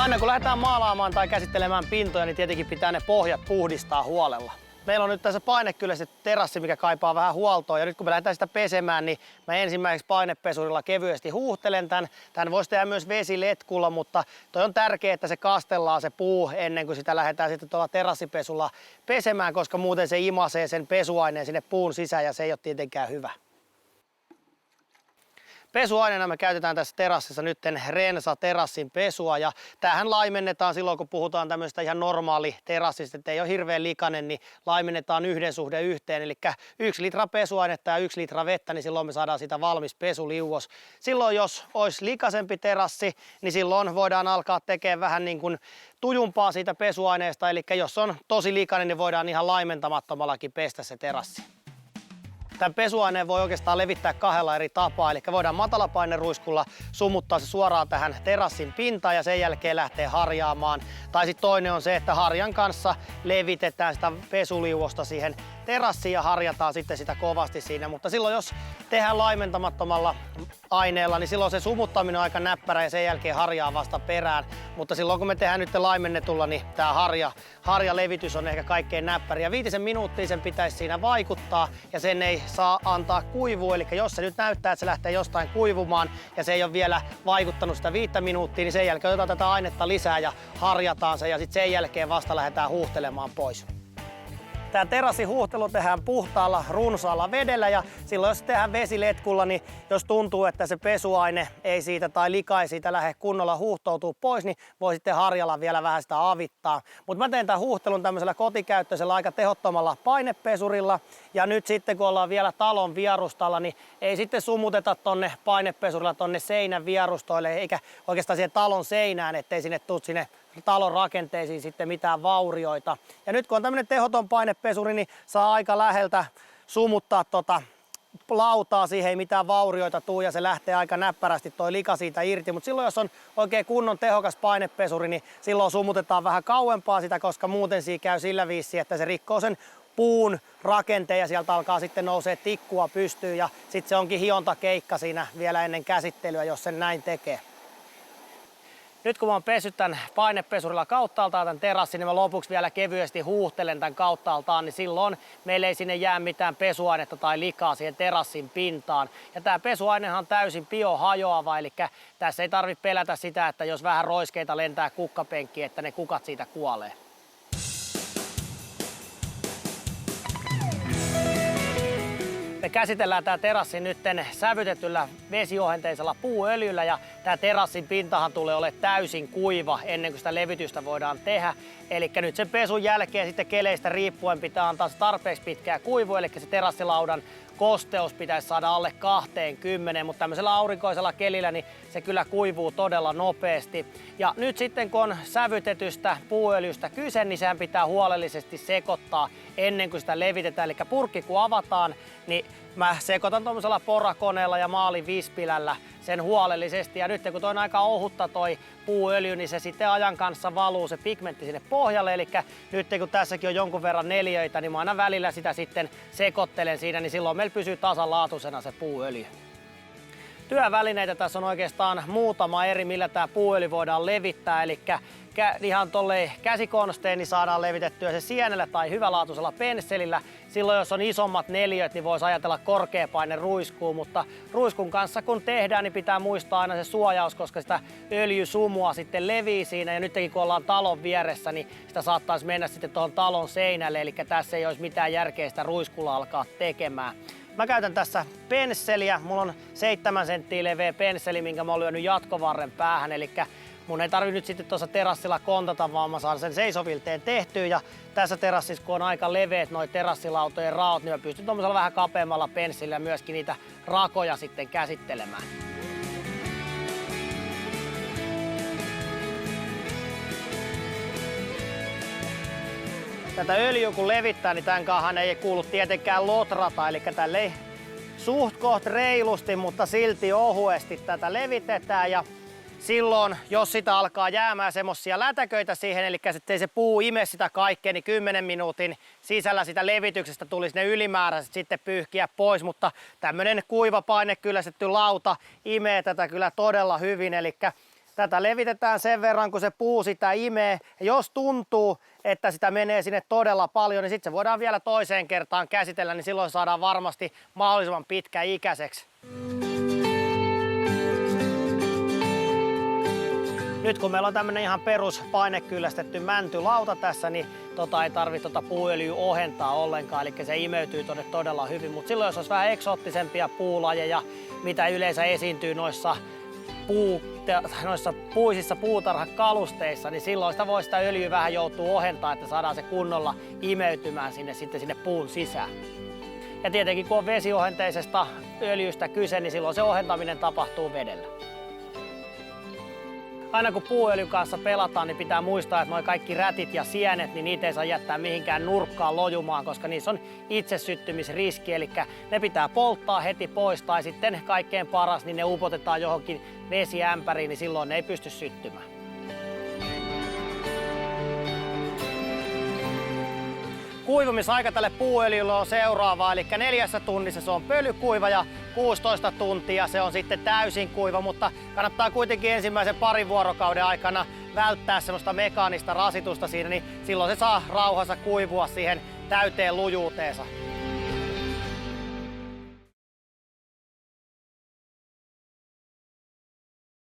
Aina kun lähdetään maalaamaan tai käsittelemään pintoja, niin tietenkin pitää ne pohjat puhdistaa huolella. Meillä on nyt tässä painekylläistetty terassi, mikä kaipaa vähän huoltoa. Ja nyt kun me lähdetään sitä pesemään, niin mä ensimmäiseksi painepesurilla kevyesti huuhtelen tän. Tän voisi tehdä myös vesiletkulla, mutta toi on tärkeää, että se kastellaan se puu ennen kuin sitä lähdetään sitten tuolla terassipesulla pesemään, koska muuten se imasee sen pesuaineen sinne puun sisään ja se ei ole tietenkään hyvä. Pesuaineena me käytetään tässä terassissa nyt Rensa terassin pesua ja tämähän laimennetaan silloin kun puhutaan tämmöistä ihan normaali terassista, että ei ole hirveän likainen, niin laimennetaan 1:1. Eli 1 litra pesuainetta ja 1 litra vettä, niin silloin me saadaan sitä valmis pesuliuos. Silloin jos olisi likaisempi terassi, niin silloin voidaan alkaa tekemään vähän niin kuin tujumpaa siitä pesuaineesta. Eli jos on tosi likainen, niin voidaan ihan laimentamattomallakin pestä se terassi. Tämän pesuaineen voi oikeastaan levittää 2 eri tapaa, eli voidaan matalapaineruiskulla sumuttaa se suoraan tähän terassin pintaan ja sen jälkeen lähtee harjaamaan. Tai sitten toinen on se, että harjan kanssa levitetään sitä pesuliuosta siihen terassiin ja harjataan sitten sitä kovasti siinä. Mutta silloin jos tehdään laimentamattomalla aineella, niin silloin se sumuttaminen on aika näppärä ja sen jälkeen harjaa vasta perään. Mutta silloin kun me tehdään nyt laimennetulla, niin tämä harjalevitys on ehkä kaikkein näppäriä. 5 minuuttia sen pitäisi siinä vaikuttaa ja sen ei saa antaa kuivua. Eli jos se nyt näyttää, että se lähtee jostain kuivumaan ja se ei ole vielä vaikuttanut sitä 5 minuuttia, niin sen jälkeen otetaan tätä ainetta lisää ja harjataan se ja sitten sen jälkeen vasta lähdetään huuhtelemaan pois. Tämä terassin huuhtelu tehdään puhtaalla, runsaalla vedellä ja silloin jos tehdään vesiletkulla, niin jos tuntuu, että se pesuaine ei siitä tai lika ei siitä lähde kunnolla huuhtoutuu pois, niin voi sitten harjalla vielä vähän sitä avittaa. Mutta mä teen tämän huuhtelun tämmöisellä kotikäyttöisellä aika tehottomalla painepesurilla ja nyt sitten kun ollaan vielä talon vierustalla, niin ei sitten sumuteta tonne painepesurilla tonne seinän vierustoille eikä oikeastaan siihen talon seinään, ettei sinne tule sinne talon rakenteisiin sitten mitään vaurioita. Ja nyt kun on tämmöinen tehoton painepesuri, niin saa aika läheltä sumuttaa lautaa, siihen ei mitään vaurioita tule ja se lähtee aika näppärästi toi lika siitä irti. Mutta silloin jos on oikein kunnon tehokas painepesuri, niin silloin sumutetaan vähän kauempaa sitä, koska muuten siinä käy sillä viisiin, että se rikkoo sen puun rakenteen ja sieltä alkaa sitten nousee tikkua pystyyn ja sitten se onkin hiontakeikka siinä vielä ennen käsittelyä, jos sen näin tekee. Nyt kun mä oon pessyt tämän painepesurilla kauttaaltaan tämän terassin, niin mä lopuksi vielä kevyesti huuhtelen tämän kauttaaltaan, niin silloin meillä ei sinne jää mitään pesuainetta tai likaa siihen terassin pintaan. Ja tää pesuainehan on täysin biohajoava, eli tässä ei tarvitse pelätä sitä, että jos vähän roiskeita lentää kukkapenkkiin, että ne kukat siitä kuolee. Me käsitellään tämä terassi nyt sävytetyllä vesiohenteisella puuöljyllä ja tämä terassin pintahan tulee olemaan täysin kuiva ennen kuin sitä levitystä voidaan tehdä. Eli nyt sen pesun jälkeen sitten keleistä riippuen pitää antaa se tarpeeksi pitkää kuivua, eli se terassilaudan kosteus pitäisi saada alle 20, mutta tämmöisellä aurinkoisella kelillä niin se kyllä kuivuu todella nopeasti. Ja nyt sitten kun on sävytetystä puuöljystä kyse, niin sehän pitää huolellisesti sekoittaa ennen kuin sitä levitetään. Eli purkki kun avataan, niin mä sekoitan tuollaisella porakoneella ja maalivispilällä sen huolellisesti. Ja nyt kun toi on aika ohutta toi puuöljy, niin se sitten ajan kanssa valuu se pigmentti sinne pohjalle. Eli nyt kun tässäkin on jonkun verran neliöitä, niin mä aina välillä sitä sitten sekoittelen siinä, niin silloin meillä pysyy tasanlaatuisena se puuöljy. Työvälineitä tässä on oikeastaan muutama eri, millä tämä puuöljy voidaan levittää. Eli ihan tolleen käsikonstein niin saadaan levitettyä se sienellä tai hyvälaatuisella pensselillä. Silloin jos on isommat neliöt, niin voisi ajatella korkeapaine ruiskuu, mutta ruiskun kanssa kun tehdään, niin pitää muistaa aina se suojaus, koska sitä öljysumua sitten levii siinä. Ja nytkin kun ollaan talon vieressä, niin sitä saattaisi mennä sitten tuohon talon seinälle, eli tässä ei olisi mitään järkeä sitä ruiskulla alkaa tekemään. Mä käytän tässä pensseliä. Mulla on 7 senttiä leveä pensseli, minkä mä oon lyönyt jatkovarren päähän. Eli mun ei tarvi nyt sitten tuossa terassilla kontata, vaan mä saan sen seisovilteen tehtyä. Ja tässä terassissa, kun on aika leveät noi terassilautojen raot, niin mä pystyn tuollaisella vähän kapeammalla pensselillä myöskin niitä rakoja sitten käsittelemään. Tätä öljyä kun levittää, niin tämän kanssa ei kuulu tietenkään lotrata, eli tälle suht koht reilusti, mutta silti ohuesti tätä levitetään. Ja silloin, jos sitä alkaa jäämään semmosia lätäköitä siihen, eli ettei se puu ime sitä kaikkea, niin 10 minuutin sisällä sitä levityksestä tulisi ne ylimääräiset sitten pyyhkiä pois, mutta tämmönen kuiva painekyllästetty lauta imee tätä kyllä todella hyvin, eli Tätä levitetään sen verran, kun se puu sitä imee. Ja jos tuntuu, että sitä menee sinne todella paljon, niin sitten se voidaan vielä toiseen kertaan käsitellä, niin silloin saadaan varmasti mahdollisimman pitkäikäiseksi. Nyt kun meillä on tämmönen ihan perus painekyllästetty mäntylauta tässä, niin ei tarvitse puuöljyä ohentaa ollenkaan, eli se imeytyy tonne todella hyvin. Mutta silloin jos olisi vähän eksoottisempia puulajeja, mitä yleensä esiintyy noissa puisissa puutarhakalusteissa, niin silloin sitä öljyä vähän joutuu ohentaa, että saadaan se kunnolla imeytymään sinne puun sisään. Ja tietenkin kun on vesiohenteisesta öljystä kyse, niin silloin se ohentaminen tapahtuu vedellä. Aina kun puuöljyn kanssa pelataan, niin pitää muistaa, että nuo kaikki rätit ja sienet, niin niitä ei saa jättää mihinkään nurkkaan lojumaan, koska niissä on itsesyttymisriski, eli ne pitää polttaa heti pois, tai sitten kaikkein paras, niin ne upotetaan johonkin vesiämpäriin, niin silloin ne ei pysty syttymään. Kuivumisaika tälle puuöljylle on seuraava, eli 4 tunnissa se on pölykuiva ja 16 tuntia se on sitten täysin kuiva, mutta kannattaa kuitenkin ensimmäisen parin vuorokauden aikana välttää semmoista mekaanista rasitusta siinä, niin silloin se saa rauhassa kuivua siihen täyteen lujuuteensa.